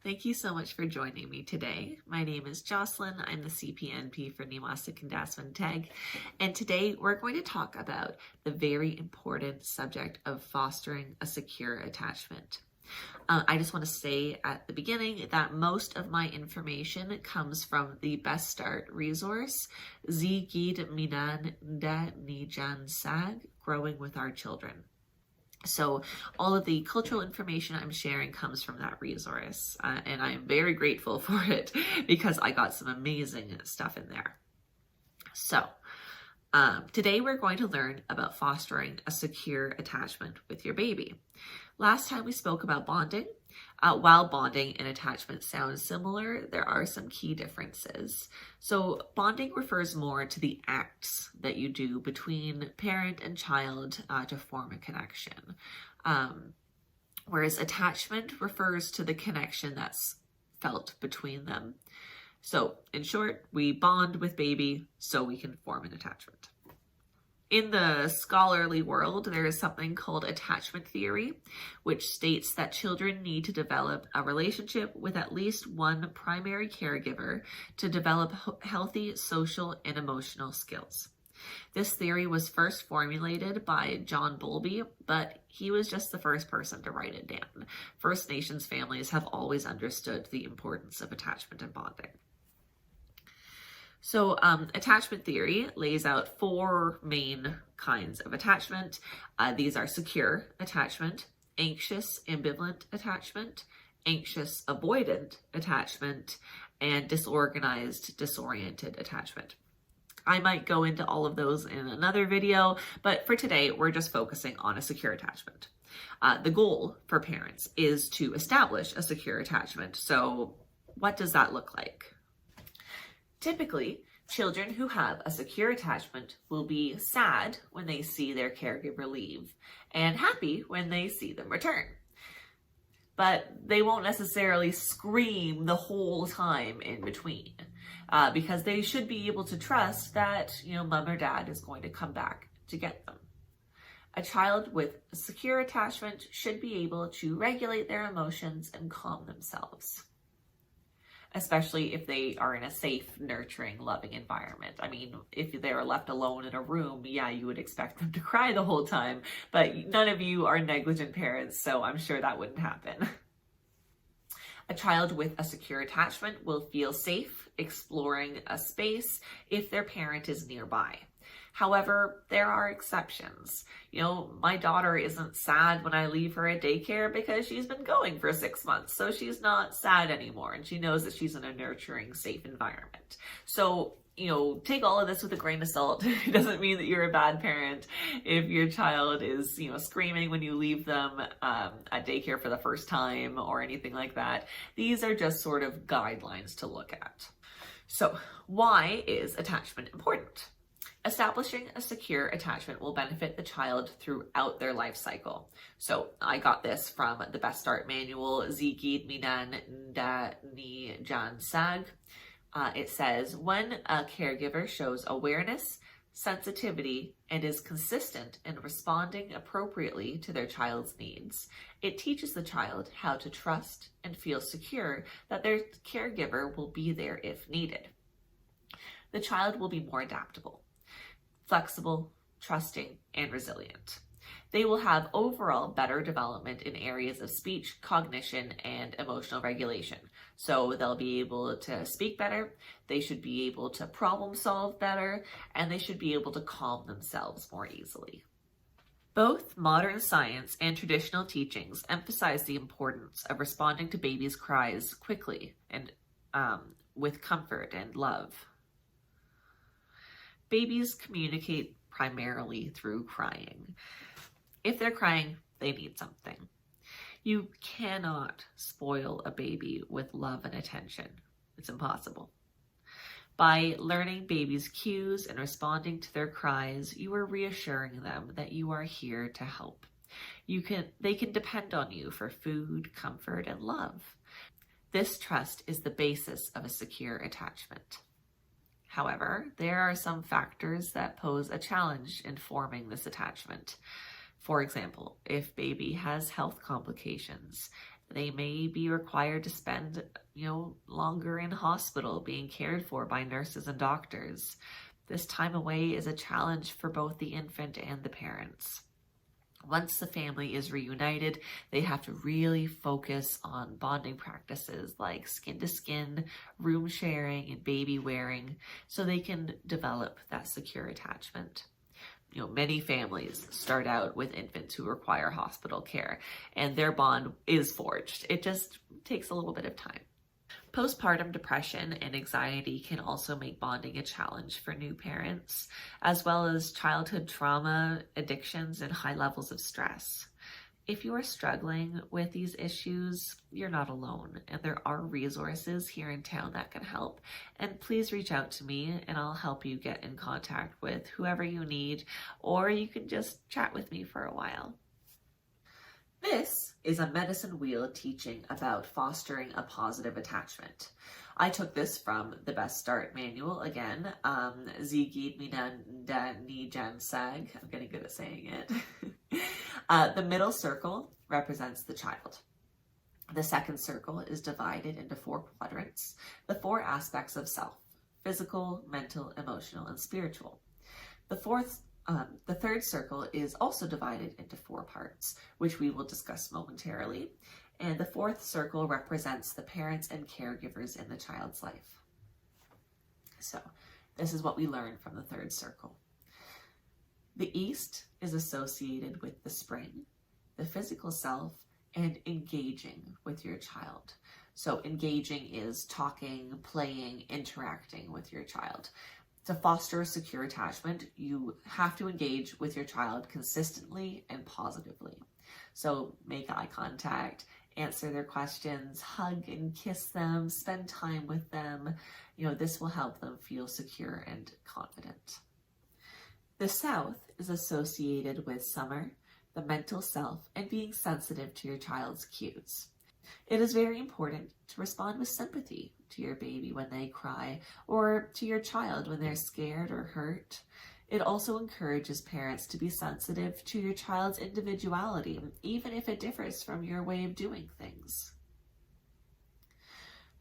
Thank you so much for joining me today. My name is Jocelyn. I'm the CPNP for Nimasik and Daswin and today we're going to talk about the very important subject of fostering a secure attachment. I just want to say at the beginning that most of my information comes from the Best Start resource, Zigid Minan Da Nijan Sag, Growing with Our Children. So all of the cultural information I'm sharing comes from that resource, and I'm very grateful for it because I got some amazing stuff in there. So today we're going to learn about fostering a secure attachment with your baby. Last time we spoke about bonding. While bonding and attachment sound similar, there are some key differences. So bonding refers more to the acts that you do between parent and child to form a connection. Whereas attachment refers to the connection that's felt between them. So in short, we bond with baby so we can form an attachment. In the scholarly world, there is something called attachment theory, which states that children need to develop a relationship with at least one primary caregiver to develop healthy social and emotional skills. This theory was first formulated by John Bowlby, but he was just the first person to write it down. First Nations families have always understood the importance of attachment and bonding. So attachment theory lays out four main kinds of attachment. These are secure attachment, anxious ambivalent attachment, anxious avoidant attachment, and disorganized disoriented attachment. I might go into all of those in another video, but for today, we're just focusing on a secure attachment. The goal for parents is to establish a secure attachment. So what does that look like? Typically, children who have a secure attachment will be sad when they see their caregiver leave and happy when they see them return. But they won't necessarily scream the whole time in between because they should be able to trust that, mom or dad is going to come back to get them. A child with a secure attachment should be able to regulate their emotions and calm themselves, especially if they are in a safe, nurturing, loving environment. I mean, if they're left alone in a room, yeah, you would expect them to cry the whole time, but none of you are negligent parents, so I'm sure that wouldn't happen. A child with a secure attachment will feel safe exploring a space if their parent is nearby. However, there are exceptions. My daughter isn't sad when I leave her at daycare because she's been going for 6 months. So she's not sad anymore. And she knows that she's in a nurturing, safe environment. So, take all of this with a grain of salt. It doesn't mean that you're a bad parent if your child is, screaming when you leave them at daycare for the first time or anything like that. These are just sort of guidelines to look at. So why is attachment important? Establishing a secure attachment will benefit the child throughout their life cycle. So I got this from the Best Start manual, Zigid Minan Da Nijan Sag. It says, when a caregiver shows awareness, sensitivity, and is consistent in responding appropriately to their child's needs, it teaches the child how to trust and feel secure that their caregiver will be there if needed. The child will be more adaptable, flexible, trusting, and resilient. They will have overall better development in areas of speech, cognition, and emotional regulation. So they'll be able to speak better, they should be able to problem solve better, and they should be able to calm themselves more easily. Both modern science and traditional teachings emphasize the importance of responding to babies' cries quickly and with comfort and love. Babies communicate primarily through crying. If they're crying, they need something. You cannot spoil a baby with love and attention. It's impossible. By learning babies' cues and responding to their cries, you are reassuring them that you are here to help. They can depend on you for food, comfort, and love. This trust is the basis of a secure attachment. However, there are some factors that pose a challenge in forming this attachment. For example, if baby has health complications, They may be required to spend, longer in hospital being cared for by nurses and doctors. This time away is a challenge for both the infant and the parents. Once the family is reunited, they have to really focus on bonding practices like skin to skin, room sharing, and baby wearing so they can develop that secure attachment. Many families start out with infants who require hospital care, and their bond is forged. It just takes a little bit of time. Postpartum depression and anxiety can also make bonding a challenge for new parents, as well as childhood trauma, addictions, and high levels of stress. If you are struggling with these issues, you're not alone, and there are resources here in town that can help. And please reach out to me, and I'll help you get in contact with whoever you need, or you can just chat with me for a while. This is a medicine wheel teaching about fostering a positive attachment. I took this from the Best Start manual again. Zigid Minan Ni Jan Sag. I'm getting good at saying it. The middle circle represents the child. The second circle is divided into 4 quadrants, the 4 aspects of self: physical, mental, emotional, and spiritual. The third circle is also divided into 4 parts, which we will discuss momentarily. And the 4th circle represents the parents and caregivers in the child's life. So this is what we learn from the 3rd circle. The east is associated with the spring, the physical self, and engaging with your child. So engaging is talking, playing, interacting with your child. To foster a secure attachment, you have to engage with your child consistently and positively. So make eye contact, answer their questions, hug and kiss them, spend time with them. This will help them feel secure and confident. The south is associated with summer, the mental self, and being sensitive to your child's cues. It is very important to respond with sympathy to your baby when they cry, or to your child when they're scared or hurt. It also encourages parents to be sensitive to your child's individuality, even if it differs from your way of doing things.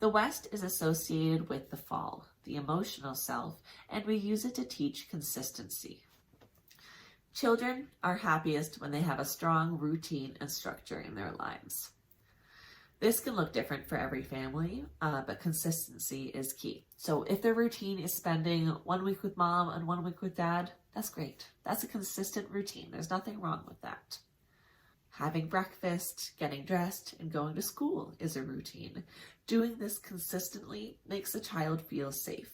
The West is associated with the fall, the emotional self, and we use it to teach consistency. Children are happiest when they have a strong routine and structure in their lives. This can look different for every family, but consistency is key. So if their routine is spending 1 week with mom and 1 week with dad, that's great. That's a consistent routine. There's nothing wrong with that. Having breakfast, getting dressed, and going to school is a routine. Doing this consistently makes the child feel safe.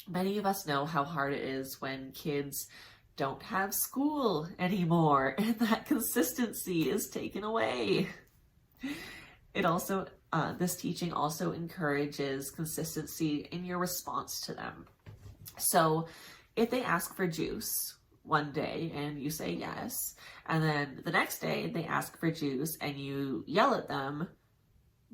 Many of us know how hard it is when kids don't have school anymore, and that consistency is taken away. This teaching also encourages consistency in your response to them. So if they ask for juice one day and you say yes, and then the next day they ask for juice and you yell at them,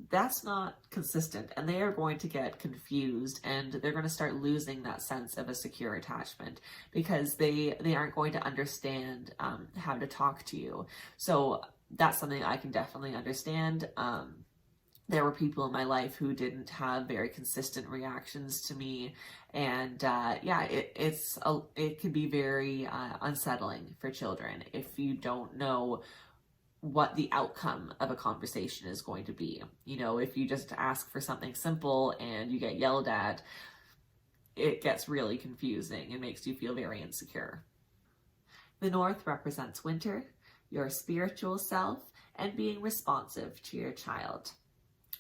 that's not consistent, and they are going to get confused, and they're going to start losing that sense of a secure attachment because they aren't going to understand how to talk to you. So that's something I can definitely understand. There were people in my life who didn't have very consistent reactions to me, and it can be very unsettling for children if you don't know what the outcome of a conversation is going to be. If you just ask for something simple and you get yelled at, it gets really confusing and makes you feel very insecure. The North represents winter, your spiritual self, and being responsive to your child.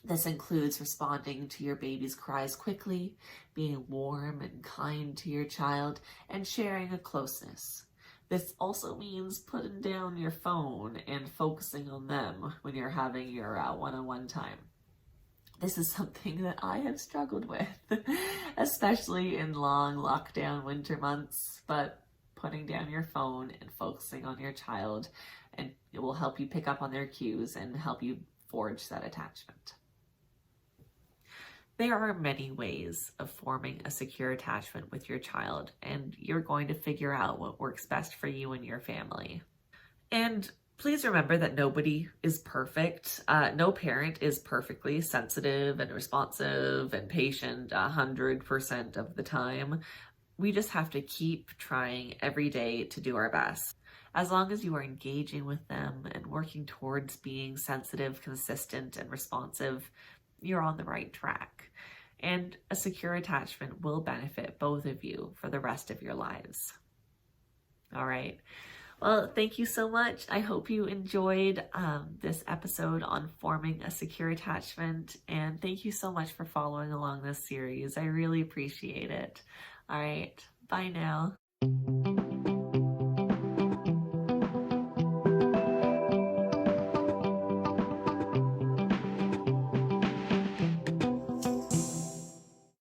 This includes responding to your baby's cries quickly, being warm and kind to your child, and sharing a closeness. This also means putting down your phone and focusing on them when you're having your one-on-one time. This is something that I have struggled with, especially in long lockdown winter months, but putting down your phone and focusing on your child, and it will help you pick up on their cues and help you forge that attachment. There are many ways of forming a secure attachment with your child, and you're going to figure out what works best for you and your family. And Please remember that nobody is perfect. No parent is perfectly sensitive and responsive and patient 100% of the time. We just have to keep trying every day to do our best. As long as you are engaging with them and working towards being sensitive, consistent, and responsive, you're on the right track. And a secure attachment will benefit both of you for the rest of your lives. All right. Well, thank you so much. I hope you enjoyed this episode on forming a secure attachment. And thank you so much for following along this series. I really appreciate it. All right. Bye now.